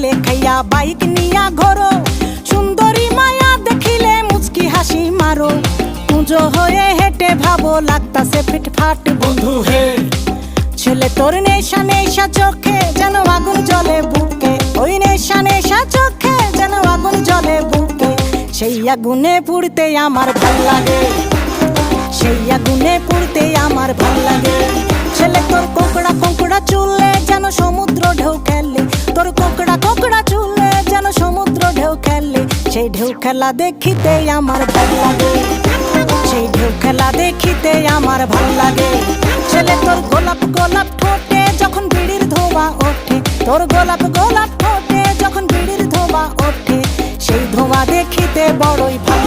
ছেলে খাইয়া বাইক নিয়া ঘোরো, সুন্দরী মায়া দেখিলে মুচকি হাসি মারো, পুজো হয়ে হেঁটে ভাবো লাগতাছে ফিটফাট বন্ধু হে। ছেলে তোর নেশা নেশা চোখে যেন আগুন জ্বলে বুকে, ওই নেশা নেশা চোখে যেন আগুন জ্বলে বুকে, সেই আগুনে পুড়তে আমার ভাল লাগে, সেই আগুনে পুড়তে আমার ভাল লাগে। ছেলে তোর কোকড়া কোকড়া চুলে যেন সমুদ্র ঢেউ খেলে, তোর কোকড়া কোকড়া চুলে যেন সমুদ্র ঢেউ খেলে, সেই ঢেউ খেলা দেখিতে আমার ভাল লাগে, সেই ঢেউ খেলা দেখিতে আমার ভাল লাগে। ছেলে তোর গোলাপ গোলাপ ঠোঁটে যখন বিড়ির ধোঁয়া ওঠে, তোর গোলাপ গোলাপ ঠোঁটে যখন বিড়ির ধোঁয়া ওঠে, সেই ধোঁয়া দেখিতে বড়ই ভাল